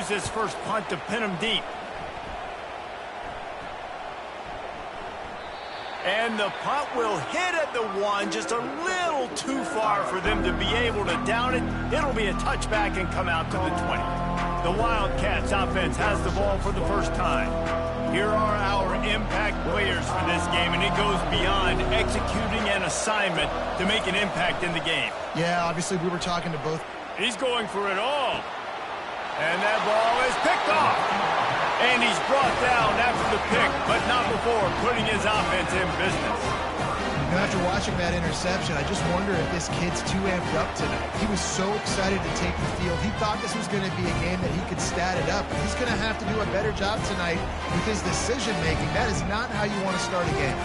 use this first punt to pin them deep. And the punt will hit at the 1, just a little too far for them to be able to down it. It'll be a touchback and come out to the 20. The Wildcats offense has the ball for the first time. Here are our impact players for this game, and it goes beyond executing an assignment to make an impact in the game. Yeah, obviously we were talking to both. He's going for it all. And that ball is picked off. And he's brought down after the pick, but not before putting his offense in business. You know, after watching that interception, I just wonder if this kid's too amped up tonight. He was so excited to take the field. He thought this was going to be a game that he could stat it up. He's going to have to do a better job tonight with his decision-making. That is not how you want to start a game.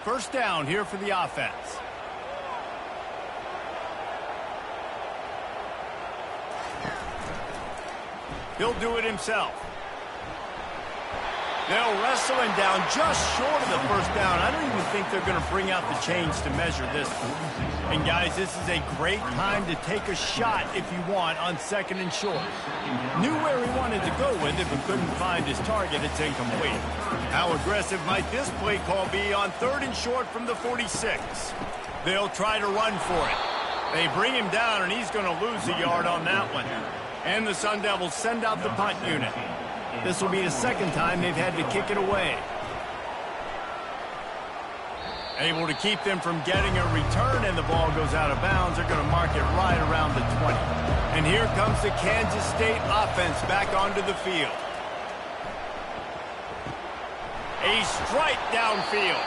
First down here for the offense. He'll do it himself. They'll wrestle him down just short of the first down. I don't even think they're going to bring out the chains to measure this one. And, guys, this is a great time to take a shot if you want on 2nd and short. Knew where he wanted to go with it, but couldn't find his target. It's incomplete. How aggressive might this play call be on 3rd and short from the 46? They'll try to run for it. They bring him down, and he's going to lose a yard on that one. And the Sun Devils send out the punt unit. This will be the second time they've had to kick it away. Able to keep them from getting a return, and the ball goes out of bounds. They're going to mark it right around the 20. And here comes the Kansas State offense back onto the field. A strike downfield.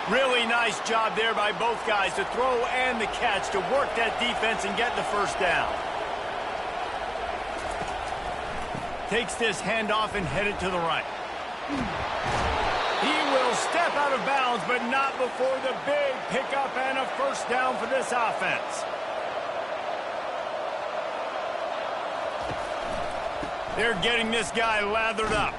Really nice job there by both guys to throw and the catch to work that defense and get the first down. Takes this handoff and headed to the right. He will step out of bounds, but not before the big pickup and a first down for this offense. They're getting this guy lathered up.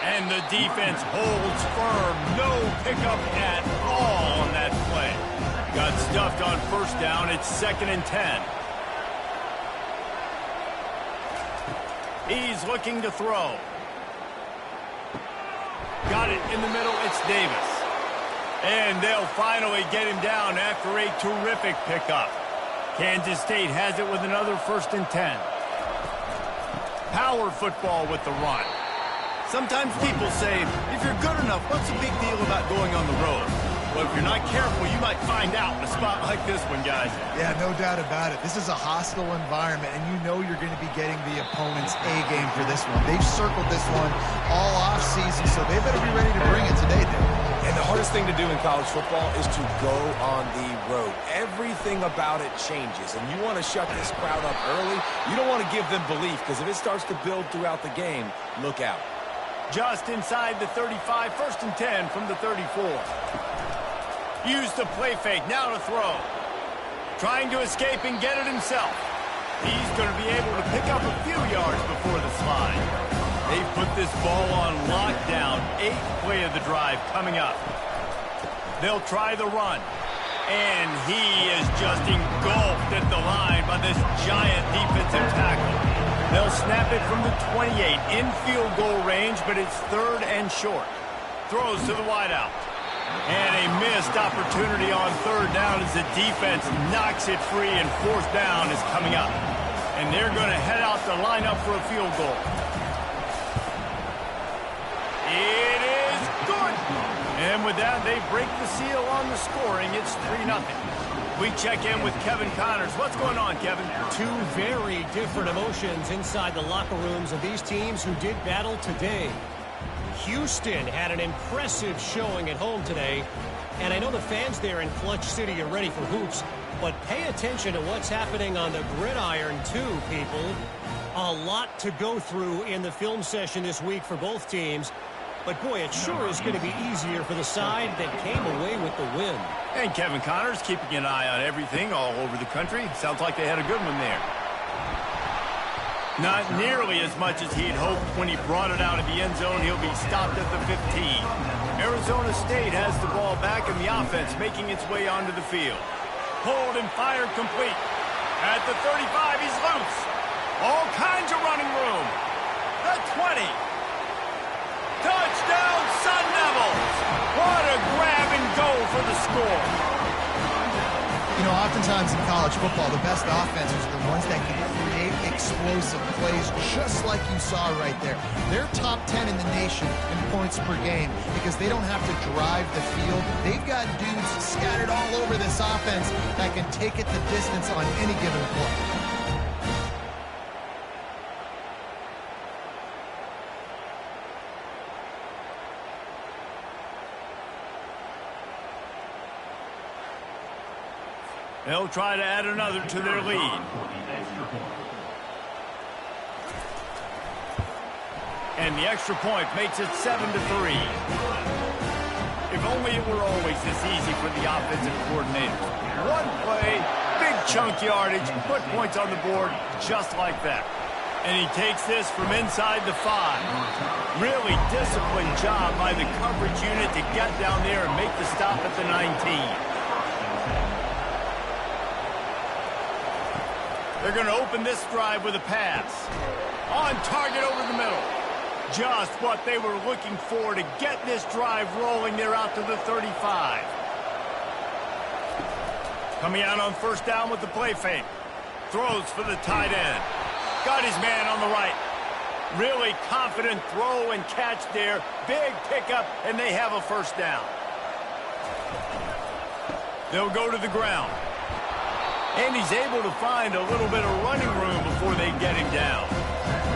And the defense holds firm. No pickup at all on that play. Got stuffed on first down. It's 2nd and 10. He's looking to throw. Got it in the middle. It's Davis. And they'll finally get him down after a terrific pickup. Kansas State has it with another 1st and 10. Power football with the run. Sometimes people say, if you're good enough, what's the big deal about going on the road? Well, if you're not careful, you might find out in a spot like this one, guys. Yeah, no doubt about it. This is a hostile environment, and you know you're going to be getting the opponent's A-game for this one. They've circled this one all off-season, so they better be ready to bring it today, dude. And the hardest thing to do in college football is to go on the road. Everything about it changes, and you want to shut this crowd up early. You don't want to give them belief, because if it starts to build throughout the game, look out. Just inside the 35, 1st and 10 from the 34. Use the play fake, now to throw. Trying to escape and get it himself. He's going to be able to pick up a few yards before the slide. They've put this ball on lockdown. 8th play of the drive coming up. They'll try the run. And he is just engulfed at the line by this giant defensive tackle. They'll snap it from the 28 in field goal range, but it's 3rd and short. Throws to the wideout. And a missed opportunity on 3rd down as the defense knocks it free, and 4th down is coming up. And they're going to head out to line up for a field goal. It is good. And with that, they break the seal on the scoring. It's 3-0. We check in with Kevin Connors. What's going on, Kevin? Two very different emotions inside the locker rooms of these teams who did battle today. Houston had an impressive showing at home today, and I know the fans there in Clutch City are ready for hoops, but pay attention to what's happening on the gridiron too, people. A lot to go through in the film session this week for both teams, but boy, it sure is going to be easier for the side that came away with the win. And Kevin Connors keeping an eye on everything all over the country. Sounds like they had a good one there. Not nearly as much as he'd hoped when he brought it out of the end zone. He'll be stopped at the 15. Arizona State has the ball back, and the offense making its way onto the field. pulled and fired complete. At the 35, he's loose. All kinds of running room. The 20. Touchdown, Sun Devils! What a grab and go for the score. You know, oftentimes in college football, the best offenses are the ones that can create explosive plays, just like you saw right there. They're top 10 in the nation in points per game because they don't have to drive the field. They've got dudes scattered all over this offense that can take it the distance on any given play. They'll try to add another to their lead. And the extra point makes it 7-3. If only it were always this easy for the offensive coordinator. One play, big chunk yardage, put points on the board just like that. And he takes this from inside the 5. Really disciplined job by the coverage unit to get down there and make the stop at the 19. They're going to open this drive with a pass. On target over the middle. Just what they were looking for to get this drive rolling. They're out to the 35. Coming out on first down with the play fake. Throws for the tight end. Got his man on the right. Really confident throw and catch there. Big pickup, and they have a first down. They'll go to the ground. And he's able to find a little bit of running room before they get him down.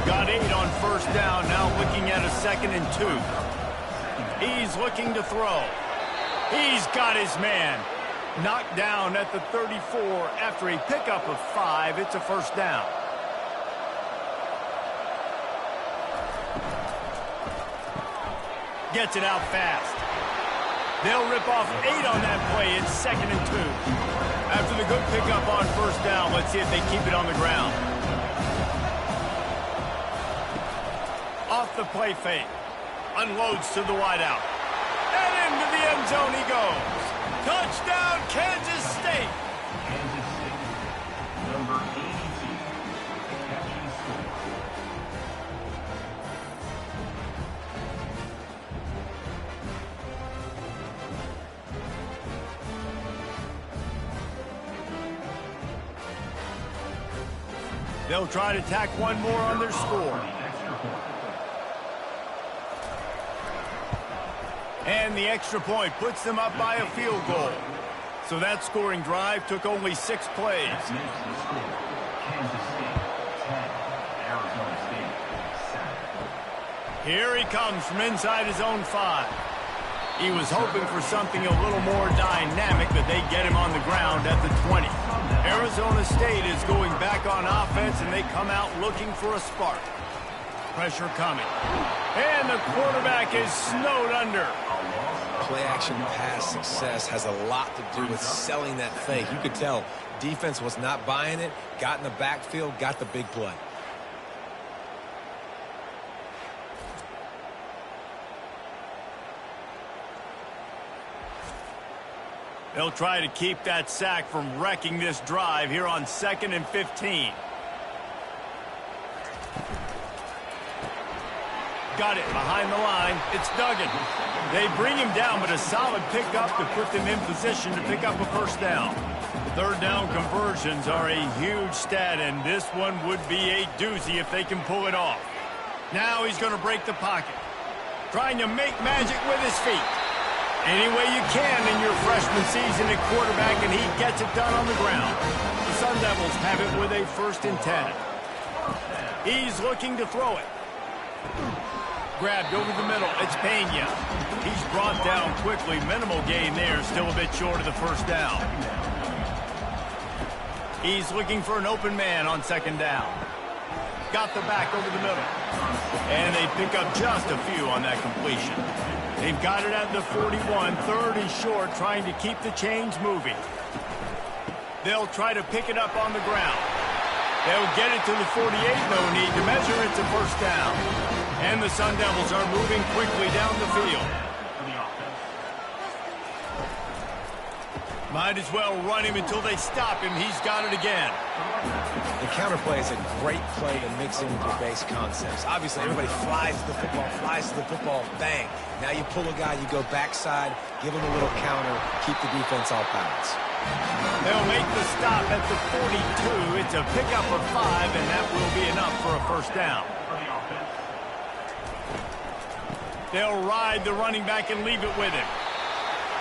Got 8 on first down, now looking at a 2nd and 2. He's looking to throw. He's got his man. Knocked down at the 34 after a pickup of 5. It's a first down. Gets it out fast. They'll rip off 8 on that play. It's 2nd and 2. After the good pickup on first down, let's see if they keep it on the ground. Off the play fake. Unloads to the wideout. And into the end zone he goes. Touchdown, Kansas State. Kansas State, number 82, catch and score. They'll try to tack one more on their score. And the extra point puts them up by a field goal. So that scoring drive took only 6 plays. Kansas State, 10, Arizona State, 7. Here he comes from inside his own 5. He was hoping for something a little more dynamic, but they get him on the ground at the 20. Arizona State is going back on offense, and they come out looking for a spark. Pressure coming. And the quarterback is snowed under. Play-action pass success has a lot to do with selling that fake. You could tell defense was not buying it, got in the backfield, got the big play. They'll try to keep that sack from wrecking this drive here on 2nd and 15. Got it behind the line. It's Duggan. They bring him down, but a solid pickup to put them in position to pick up a first down. Third down conversions are a huge stat, and this one would be a doozy if they can pull it off. Now he's going to break the pocket. Trying to make magic with his feet. Any way you can in your freshman season at quarterback, and he gets it done on the ground. The Sun Devils have it with a 1st and 10. He's looking to throw it. Grabbed over the middle. It's Pena. He's brought down quickly. Minimal gain there. Still a bit short of the first down. He's looking for an open man on 2nd down. Got the back over the middle. And they pick up just a few on that completion. They've got it at the 41. 3rd and short, trying to keep the chains moving. They'll try to pick it up on the ground. They'll get it to the 48. No need to measure. It's a first down. And the Sun Devils are moving quickly down the field. Might as well run him until they stop him. He's got it again. The counterplay is a great play to mix in with your base concepts. Obviously, everybody flies to the football, bang. Now you pull a guy, you go backside, give him a little counter, keep the defense off balance. They'll make the stop at the 42. It's a pickup of 5, and that will be enough for a first down. They'll ride the running back and leave it with him.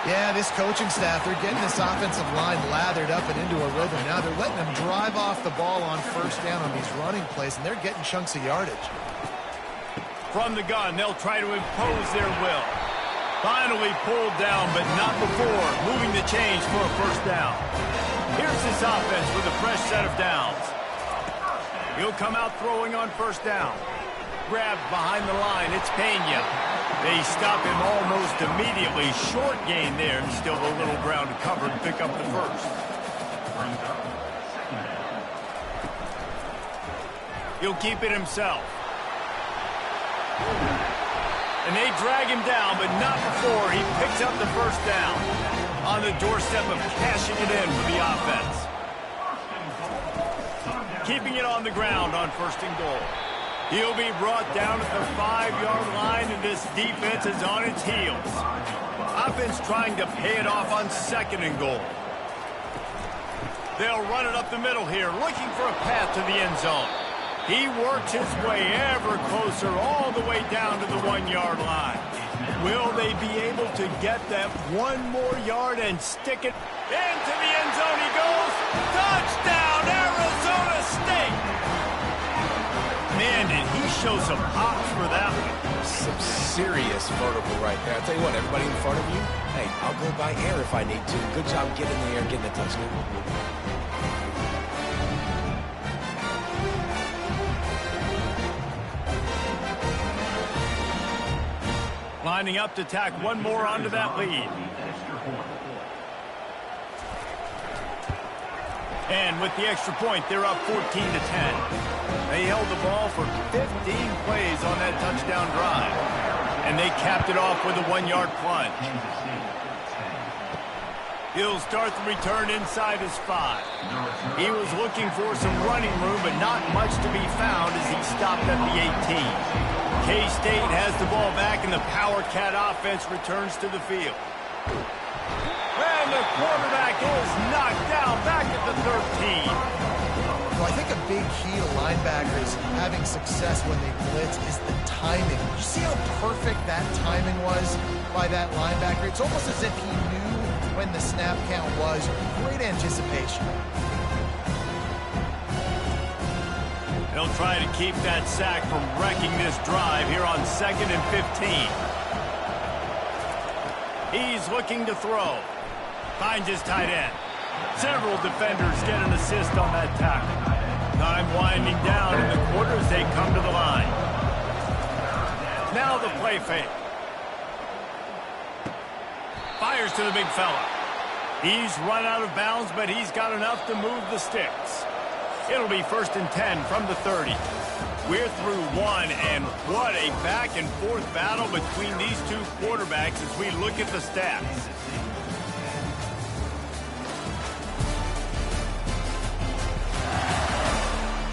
Yeah, this coaching staff, they're getting this offensive line lathered up and into a rhythm. Now they're letting them drive off the ball on first down on these running plays, and they're getting chunks of yardage. From the gun, they'll try to impose their will. Finally pulled down, but not before moving the chains for a first down. Here's this offense with a fresh set of downs. He'll come out throwing on first down. Grabbed behind the line, it's Pena. They stop him almost immediately. Short gain there, and still a little ground to cover to pick up the first. He'll keep it himself. And they drag him down, but not before he picks up the first down. On the doorstep of cashing it in for the offense. Keeping it on the ground on first and goal. He'll be brought down at the 5-yard line, and this defense is on its heels. Offense trying to pay it off on second and goal. They'll run it up the middle here, looking for a path to the end zone. He works his way ever closer all the way down to the 1-yard line. Will they be able to get that one more yard and stick it into the end zone? He goes. Touchdown, Arizona State! Man, did he show some hops for that one. Some serious vertical right there. I'll tell you what, everybody in front of you, hey, I'll go by air if I need to. Good job getting in the air, getting a touchdown. Lining up to tack one more onto that lead. And with the extra point, they're up 14-10. They held the ball for 15 plays on that touchdown drive. And they capped it off with a 1-yard plunge. He'll start the return inside his 5. He was looking for some running room, but not much to be found as he stopped at the 18. K-State has the ball back, and the Power Cat offense returns to the field. And the quarterback is knocked down back at the 13. Well, I think a big key to linebackers having success when they blitz is the timing. You see how perfect that timing was by that linebacker? It's almost as if he knew when the snap count was. Great anticipation. They'll try to keep that sack from wrecking this drive here on 2nd and 15. He's looking to throw. Finds his tight end. Several defenders get an assist on that tackle. Time winding down in the quarter as they come to the line. Now the play fake. Fires to the big fella. He's run out of bounds, but he's got enough to move the sticks. It'll be 1st and 10 from the 30. We're through one, and what a back-and-forth battle between these two quarterbacks as we look at the stats.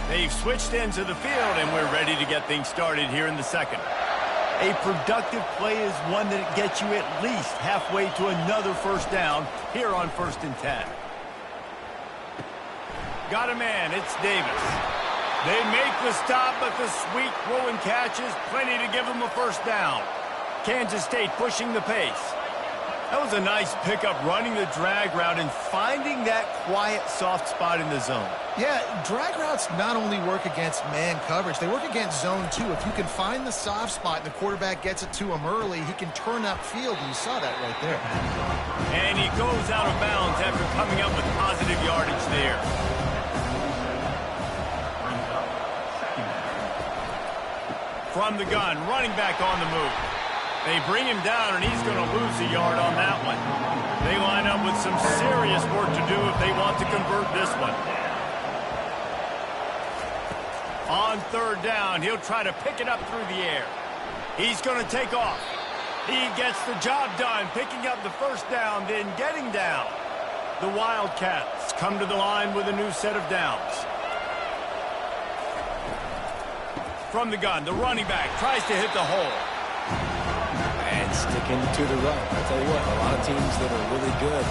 They've switched into the field, and we're ready to get things started here in the second. A productive play is one that gets you at least halfway to another first down here on 1st and 10. Got a man, it's Davis. They make the stop, but the sweet throw and catch is plenty to give them a first down. Kansas State pushing the pace. That was a nice pickup, running the drag route and finding that quiet, soft spot in the zone. Yeah, drag routes not only work against man coverage, they work against zone too. If you can find the soft spot and the quarterback gets it to him early, he can turn upfield, and you saw that right there. And he goes out of bounds after coming up with positive yardage there. From the gun, running back on the move. They bring him down, and he's going to lose a yard on that one. They line up with some serious work to do if they want to convert this one. On 3rd down, he'll try to pick it up through the air. He's going to take off. He gets the job done, picking up the first down, then getting down. The Wildcats come to the line with a new set of downs. From the gun, the running back tries to hit the hole. And sticking to the run. I'll tell you what, a lot of teams that are really good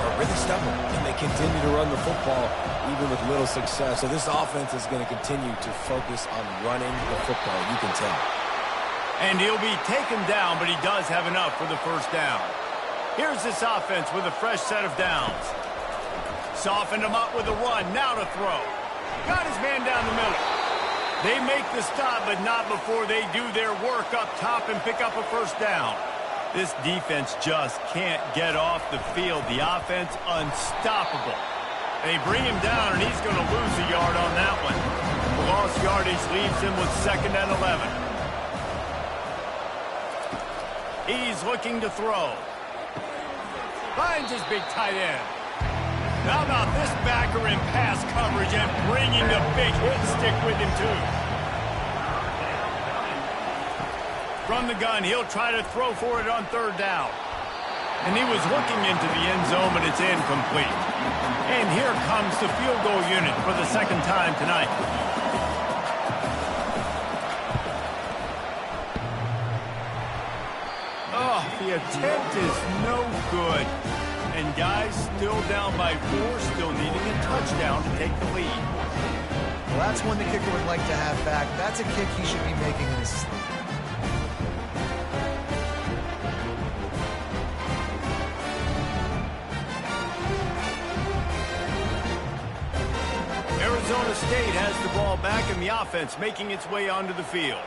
are really stubborn, and they continue to run the football even with little success. So this offense is going to continue to focus on running the football, you can tell. And he'll be taken down, but he does have enough for the first down. Here's this offense with a fresh set of downs. Softened him up with a run, now to throw. Got his man down the middle. They make the stop, but not before they do their work up top and pick up a first down. This defense just can't get off the field. The offense unstoppable. They bring him down, and he's going to lose a yard on that one. The lost yardage leaves him with 2nd and 11. He's looking to throw. Finds his big tight end. How about this backer in pass coverage and bringing the big hit stick with him, too? From the gun, he'll try to throw for it on 3rd down. And he was looking into the end zone, but it's incomplete. And here comes the field goal unit for the 2nd time tonight. Oh, the attempt is no good. And guys still down by 4, still needing a touchdown to take the lead. Well, that's one the kicker would like to have back. That's a kick he should be making in his sleep. Arizona State has the ball back in the offense, making its way onto the field.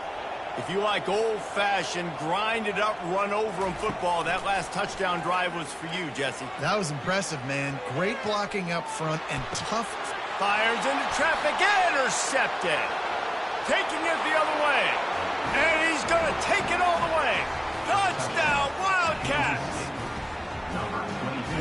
If you like old-fashioned, grind-it-up, run-over-'em football, that last touchdown drive was for you, Jesse. That was impressive, man. Great blocking up front and tough. Fires into traffic, intercepted. Taking it the other way. And he's going to take it all the way. Touchdown, Wildcats.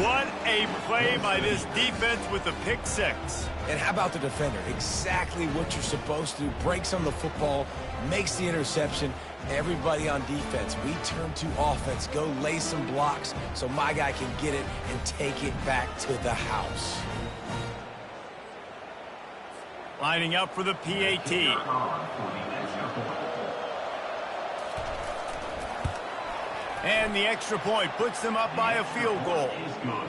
What a play by this defense with the pick 6. And how about the defender? Exactly what you're supposed to do. Breaks on the football, makes the interception. Everybody on defense, we turn to offense. Go lay some blocks so my guy can get it and take it back to the house. Lining up for the PAT. And the extra point puts them up by a field goal.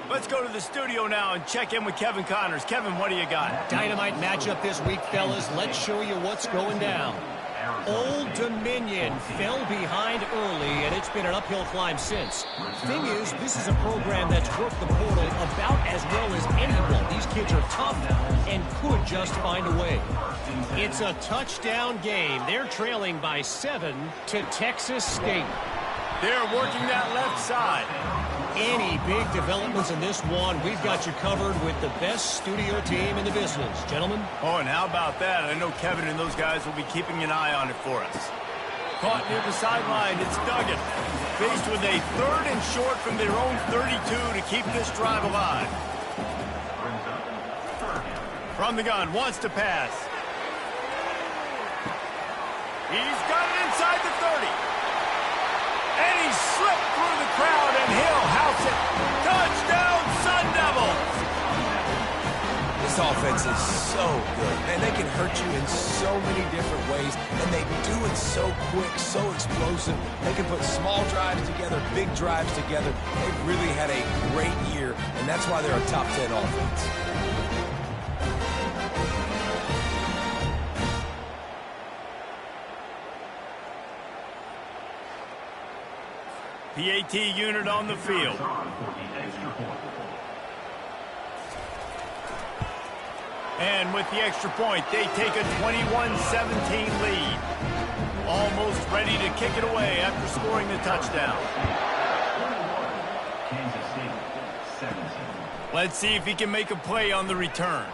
Let's go to the studio now and check in with Kevin Connors. Kevin, what do you got? Dynamite matchup this week, fellas. Let's show you what's going down. Old Dominion fell behind early, and it's been an uphill climb since. Thing is, this is a program that's worked the portal about as well as anyone. These kids are tough and could just find a way. It's a touchdown game. They're trailing by 7 to Texas State. They're working that left side. Any big developments in this one, we've got you covered with the best studio team in the business. Gentlemen? Oh, and how about that? I know Kevin and those guys will be keeping an eye on it for us. Caught near the sideline, it's Duggan. Faced with a 3rd and short from their own 32 to keep this drive alive. From the gun, wants to pass. He's got it inside the 30. And he slipped through the crowd, and he'll house it. Touchdown, Sun Devils! This offense is so good, and they can hurt you in so many different ways, and they do it so quick, so explosive. They can put small drives together, big drives together. They've really had a great year, and that's why they're a top 10 offense. PAT unit on the field. And with the extra point, they take a 21-17 lead. Almost ready to kick it away after scoring the touchdown. Kansas State, 17. Let's see if he can make a play on the return.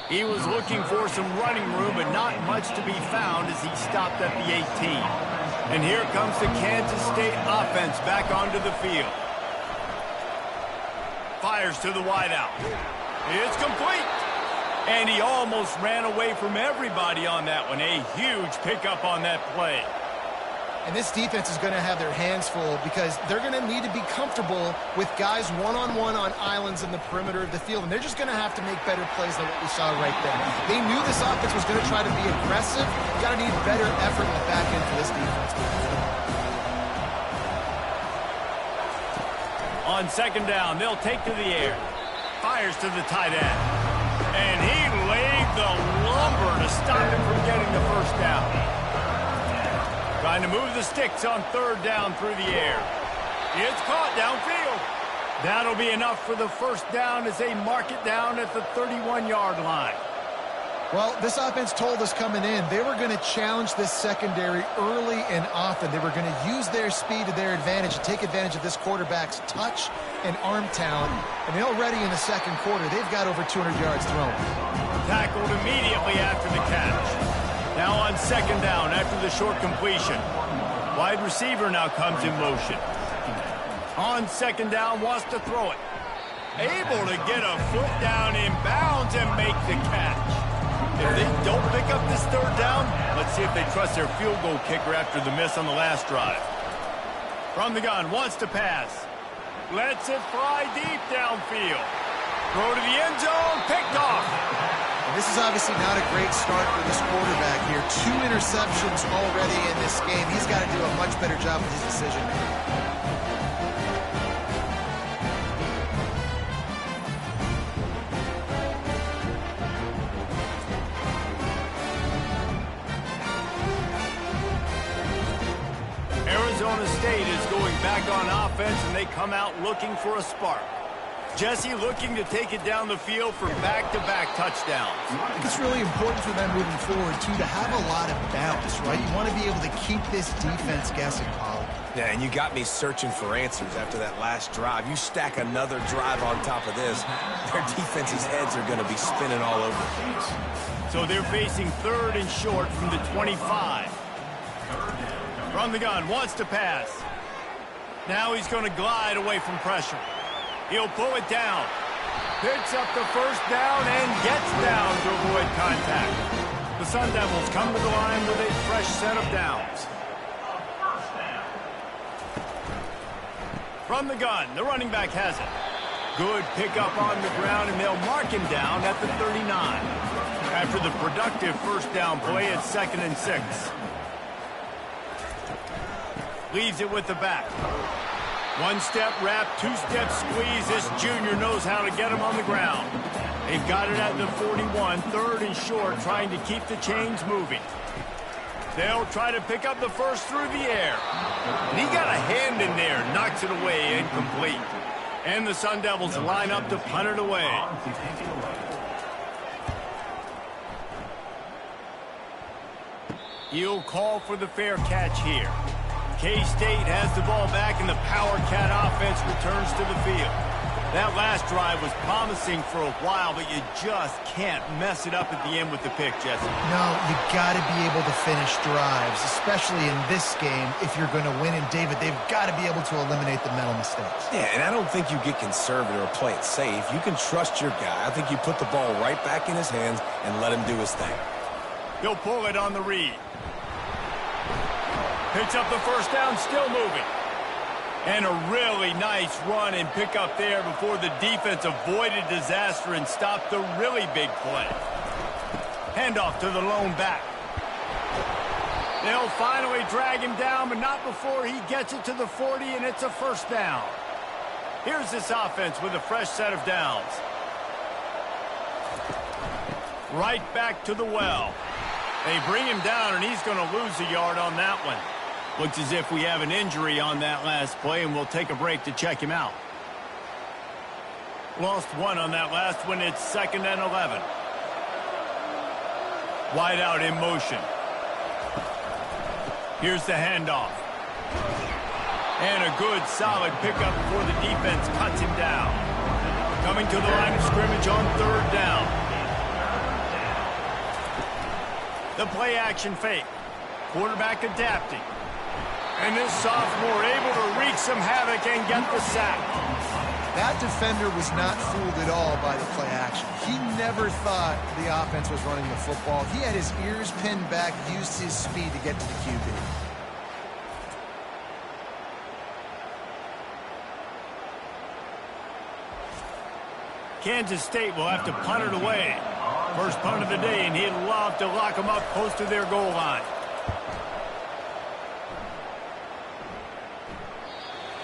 He was looking for some running room, but not much to be found as he stopped at the 18. And here comes the Kansas State offense back onto the field. Fires to the wideout. It's complete. And he almost ran away from everybody on that one. A huge pickup on that play. And this defense is going to have their hands full because they're going to need to be comfortable with guys one-on-one on islands in the perimeter of the field. And they're just going to have to make better plays than what we saw right there. They knew this offense was going to try to be aggressive. Got to need better effort in the back end for this defense. On second down, they'll take to the air. Fires to the tight end. And he laid the lumber to stop him from getting the first down. Trying to move the sticks on third down through the air. It's caught downfield. That'll be enough for the first down as they mark it down at the 31-yard line. Well, this offense told us coming in they were going to challenge this secondary early and often. They were going to use their speed to their advantage and take advantage of this quarterback's touch and arm talent. And already in the second quarter, they've got over 200 yards thrown. Tackled immediately after the catch. Now on second down after the short completion. Wide receiver now comes in motion. On second down, wants to throw it. Able to get a foot down in bounds and make the catch. If they don't pick up this third down, let's see if they trust their field goal kicker after the miss on the last drive. From the gun, wants to pass. Lets it fly deep downfield. Throw to the end zone, picked off. And this is obviously not a great start for this quarterback here. 2 interceptions already in this game. He's got to do a much better job with his decision making. Arizona State is going back on offense, and they come out looking for a spark. Jesse looking to take it down the field for back-to-back touchdowns. I think it's really important for them moving forward, too, to have a lot of bounce, right? You want to be able to keep this defense guessing, Polly. Yeah, and you got me searching for answers after that last drive. You stack another drive on top of this, their defense's heads are going to be spinning all over the place. So they're facing third and short from the 25. From the gun, wants to pass. Now he's going to glide away from pressure. He'll pull it down. Picks up the first down and gets down to avoid contact. The Sun Devils come to the line with a fresh set of downs. From the gun, the running back has it. Good pickup on the ground, and they'll mark him down at the 39. After the productive first down play, it's 2nd and 6. Leaves it with the back. One-step wrap, two-step squeeze. This junior knows how to get him on the ground. They've got it at the 41, third and short, trying to keep the chains moving. They'll try to pick up the first through the air. And he got a hand in there, knocks it away, incomplete. And the Sun Devils line up to punt it away. He'll call for the fair catch here. K-State has the ball back, and the Power Cat offense returns to the field. That last drive was promising for a while, but you just can't mess it up at the end with the pick, Jesse. No, you got to be able to finish drives, especially in this game if you're going to win. And, David, they've got to be able to eliminate the mental mistakes. Yeah, and I don't think you get conservative or play it safe. You can trust your guy. I think you put the ball right back in his hands and let him do his thing. He'll pull it on the read. Picks up the first down, still moving. And a really nice run and pick up there before the defense avoided disaster and stopped the really big play. Handoff to the lone back. They'll finally drag him down, but not before he gets it to the 40, and it's a first down. Here's this offense with a fresh set of downs. Right back to the well. They bring him down, and he's going to lose a yard on that one. Looks as if we have an injury on that last play, and we'll take a break to check him out. Lost one on that last one. It's 2nd and 11. Wide out in motion. Here's the handoff. And a good, solid pickup before the defense cuts him down. Coming to the line of scrimmage on third down. The play action fake. Quarterback adapting. And this sophomore able to wreak some havoc and get the sack. That defender was not fooled at all by the play action. He never thought the offense was running the football. He had his ears pinned back, used his speed to get to the QB. Kansas State will have to punt it away. First punt of the day, and he'd love to lock them up close to their goal line.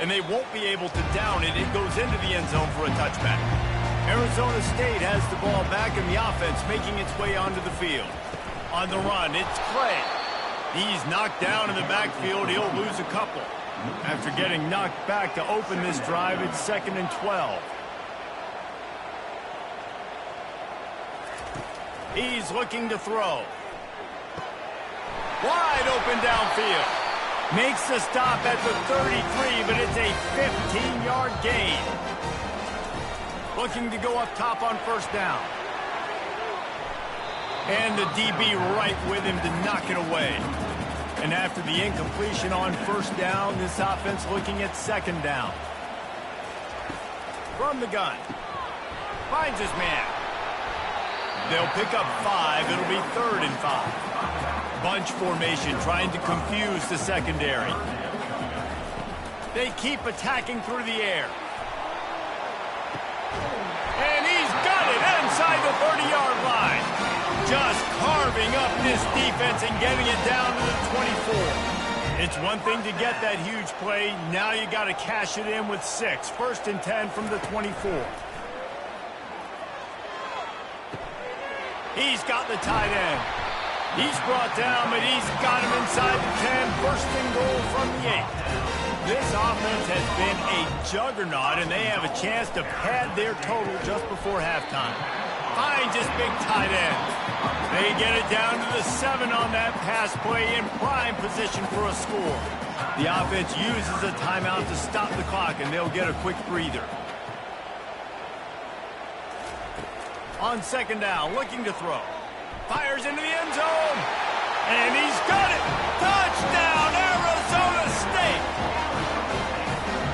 And they won't be able to down it. It goes into the end zone for a touchback. Arizona State has the ball back in the offense, making its way onto the field. On the run, it's Clay. He's knocked down in the backfield. He'll lose a couple. After getting knocked back to open this drive, it's 2nd and 12. He's looking to throw. Wide open downfield. Makes the stop at the 33, but it's a 15-yard gain. Looking to go up top on first down. And the DB right with him to knock it away. And after the incompletion on first down, this offense looking at 2nd down. From the gun. Finds his man. They'll pick up 5. It'll be 3rd and 5. Bunch formation trying to confuse the secondary. They keep attacking through the air. And he's got it inside the 30-yard line. Just carving up this defense and getting it down to the 24. It's one thing to get that huge play. Now you got to cash it in with 6. 1st and 10 from the 24. He's got the tight end. He's brought down, but he's got him inside the 10. 1st and goal from the 8. This offense has been a juggernaut, and they have a chance to pad their total just before halftime. Finds his big tight end. They get it down to the 7 on that pass play in prime position for a score. The offense uses a timeout to stop the clock, and they'll get a quick breather. On 2nd down, looking to throw. Fires into the end zone. And he's got it. Touchdown, Arizona State.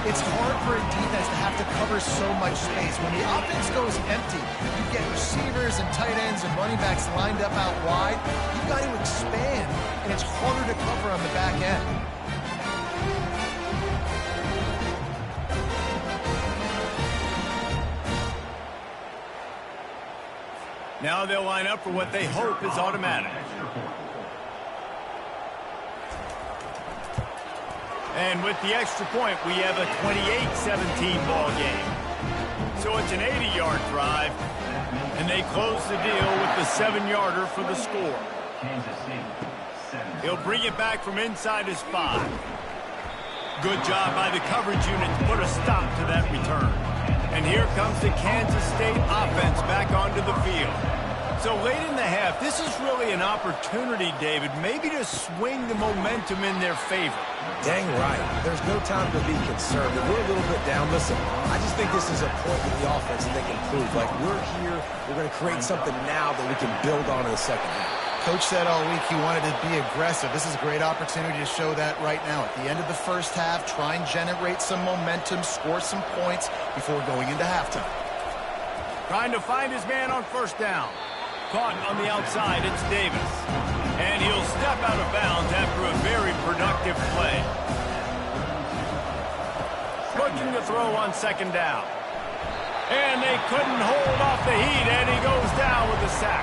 It's hard for a defense to have to cover so much space. When the offense goes empty, you get receivers and tight ends and running backs lined up out wide. You've got to expand, and it's harder to cover on the back end. Now they'll line up for what they hope is automatic. And with the extra point, we have a 28-17 ball game. So it's an 80-yard drive, and they close the deal with the 7-yarder for the score. He'll bring it back from inside his 5. Good job by the coverage unit to put a stop to that return. And here comes the Kansas State offense back onto the field. So late in the half, this is really an opportunity, David, maybe to swing the momentum in their favor. Dang right. There's no time to be concerned. We're a little bit down. Listen, I just think this is a point in the offense that they can prove. Like, we're here, we're going to create something now that we can build on in the second half. Coach said all week he wanted to be aggressive. This is a great opportunity to show that right now. At the end of the first half, try and generate some momentum, score some points before going into halftime. Trying to find his man on first down. Caught on the outside, it's Davis. And he'll step out of bounds after a very productive play. Looking to throw on 2nd down. And they couldn't hold off the heat, and he goes down with a sack.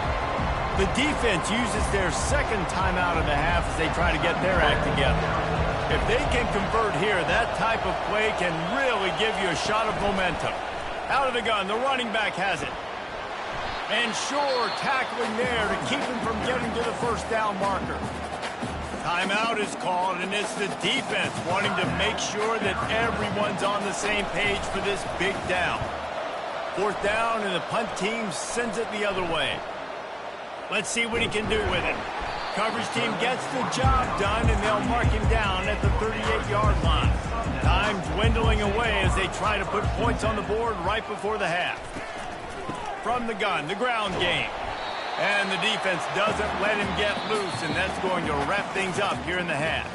The defense uses their 2nd timeout of the half as they try to get their act together. If they can convert here, that type of play can really give you a shot of momentum. Out of the gun, the running back has it. And sure, tackling there to keep him from getting to the first down marker. Timeout is called, and it's the defense wanting to make sure that everyone's on the same page for this big down. 4th down, and the punt team sends it the other way. Let's see what he can do with it. Coverage team gets the job done, and they'll mark him down at the 38-yard line. Time dwindling away as they try to put points on the board right before the half. From the gun, the ground game. And the defense doesn't let him get loose, and that's going to wrap things up here in the half.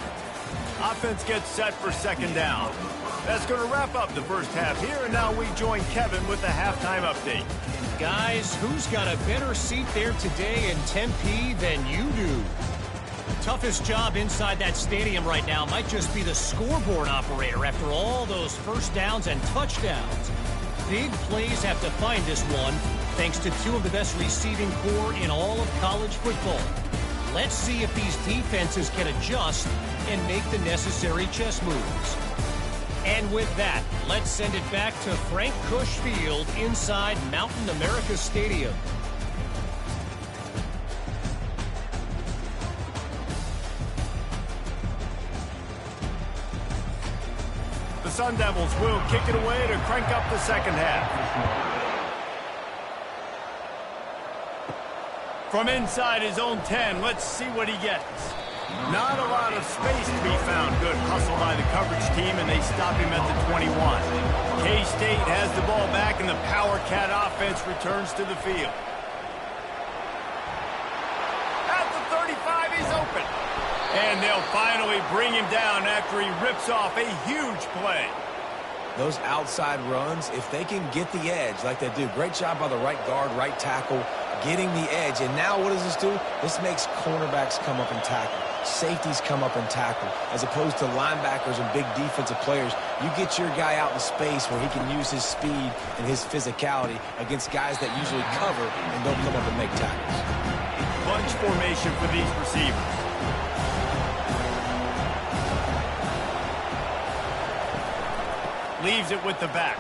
Offense gets set for 2nd down. That's going to wrap up the first half here, and now we join Kevin with the halftime update. Guys, who's got a better seat there today in Tempe than you do? Toughest job inside that stadium right now might just be the scoreboard operator after all those first downs and touchdowns. big plays have defined this one, thanks to two of the best receiving core in all of college football. Let's see if these defenses can adjust and make the necessary chess moves. And with that, let's send it back to Frank Cush Field inside Mountain America Stadium. The Sun Devils will kick it away to crank up the second half. From inside his own 10, let's see what he gets. Not a lot of space to be found. Good hustle by the coverage team, and they stop him at the 21. K-State has the ball back, and the Power Cat offense returns to the field. At the 35, he's open. And they'll finally bring him down after he rips off a huge play. Those outside runs, if they can get the edge like they do, great job by the right guard, right tackle, getting the edge. And now what does this do? This makes cornerbacks come up and tackle. Safeties come up and tackle. As opposed to linebackers and big defensive players, you get your guy out in space where he can use his speed and his physicality against guys that usually cover and don't come up and make tackles. Bunch formation for these receivers. Leaves it with the back.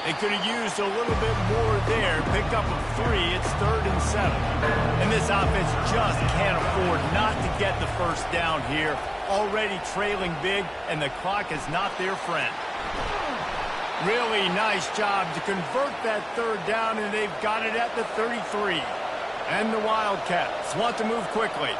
They could have used a little bit more there. Pick up a 3. It's 3rd and 7. And this offense just can't afford not to get the first down here. Already trailing big, and the clock is not their friend. Really nice job to convert that 3rd down, and they've got it at the 33. And the Wildcats want to move quickly.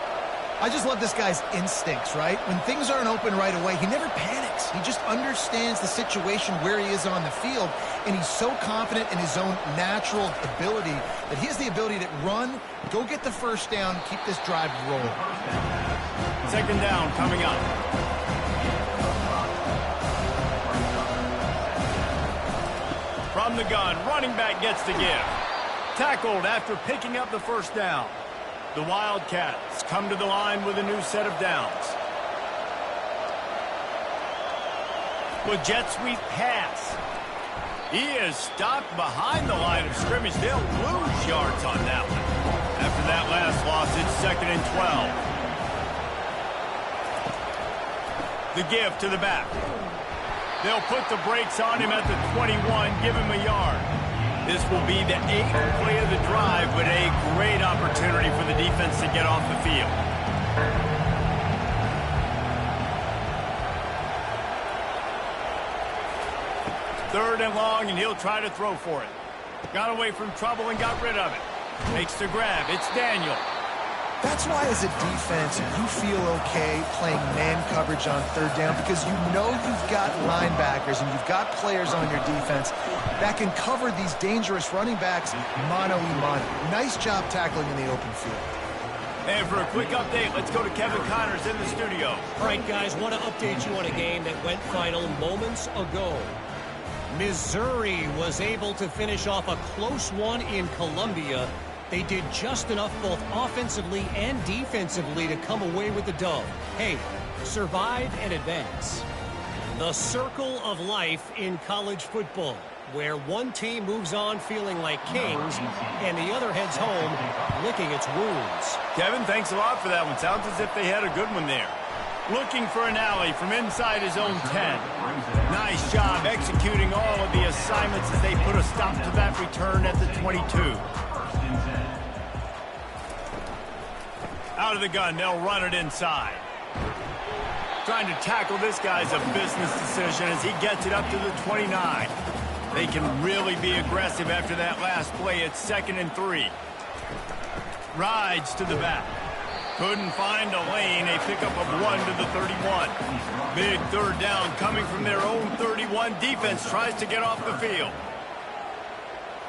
I just love this guy's instincts, right? When things aren't open right away, he never panics. He just understands the situation where he is on the field, and he's so confident in his own natural ability that he has the ability to run, go get the first down, keep this drive rolling. Second down coming up. From the gun, running back gets the give. Tackled after picking up the first down. The Wildcats come to the line with a new set of downs. With jet sweep pass. He is stopped behind the line of scrimmage. They'll lose yards on that one. After that last loss, it's 2nd and 12. The give to the back. They'll put the brakes on him at the 21, give him a yard. This will be the 8th play of the drive, but a great opportunity for the defense to get off the field. Third and long, and he'll try to throw for it. Got away from trouble and got rid of it. Makes the grab. It's Daniel. That's why, as a defense, you feel okay playing man coverage on 3rd down, because you know you've got linebackers and you've got players on your defense that can cover these dangerous running backs mano-a-mano. Nice job tackling in the open field. And for a quick update, let's go to Kevin Connors in the studio. All right, guys, want to update you on a game that went final moments ago. Missouri was able to finish off a close one in Columbia. They did just enough both offensively and defensively to come away with the dub. Hey, survive and advance. The circle of life in college football, where one team moves on feeling like kings and the other heads home licking its wounds. Kevin, thanks a lot for that one. Sounds as if they had a good one there. Looking for an alley from inside his own 10. Nice job executing all of the assignments as they put a stop to that return at the 22. Out of the gun, they'll run it inside. Trying to tackle this guy's a business decision as he gets it up to the 29. They can really be aggressive after that last play. It's 2nd and 3. Rides to the back. Couldn't find a lane. A pickup of 1 to the 31. Big 3rd down coming from their own 31. Defense tries to get off the field.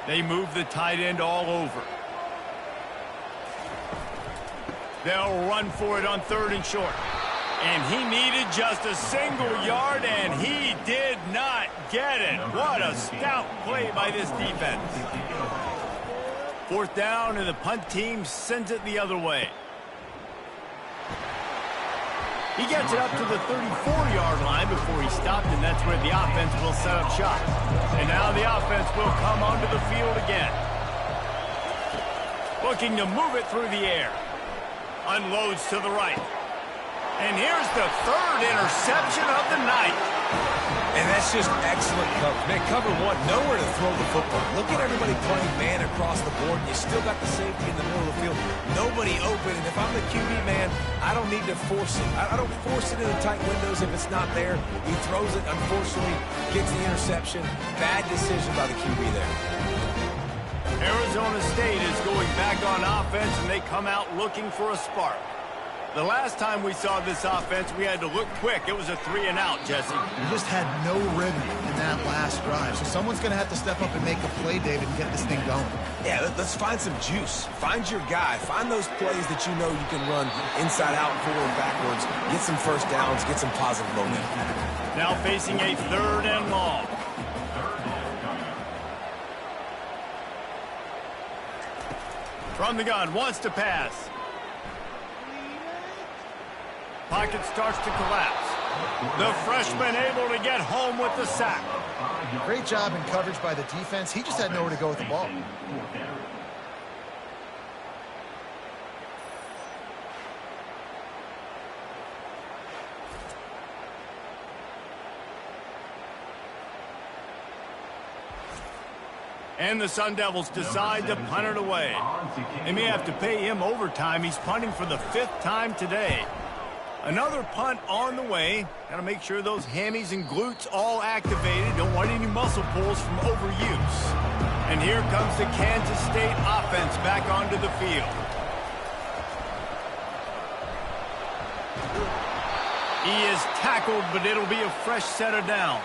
They move the tight end all over. They'll run for it on 3rd and short. And he needed just a single yard, and he did not get it. What a stout play by this defense. 4th down, and the punt team sends it the other way. He gets it up to the 34-yard line before he stopped, and that's where the offense will set up shop. And now the offense will come onto the field again. Looking to move it through the air. Unloads to the right. And here's the third interception of the night. And that's just excellent coverage. Man, cover one, nowhere to throw the football. Look at everybody playing man across the board. You still got the safety in the middle of the field. Nobody open. And if I'm the QB, man, I don't need to force it. I don't force it in the tight windows if it's not there. He throws it, unfortunately, gets the interception. Bad decision by the QB there. Arizona State is going back on offense, and they come out looking for a spark. The last time we saw this offense, we had to look quick. It was a 3-and-out, Jesse. We just had no rhythm in that last drive. So someone's going to have to step up and make a play, David, and get this thing going. Yeah, let's find some juice. Find your guy. Find those plays that you know you can run inside out, forward, backwards. Get some first downs. Get some positive momentum. Now facing a 3rd and long. From the gun, wants to pass. Pocket starts to collapse. The freshman able to get home with the sack. Great job in coverage by the defense. He just had nowhere to go with the ball. And the Sun Devils decide to punt it away. They may have to pay him overtime. He's punting for the 5th time today. Another punt on the way. Got to make sure those hammies and glutes all activated. Don't want any muscle pulls from overuse. And here comes the Kansas State offense back onto the field. He is tackled, but it'll be a fresh set of downs.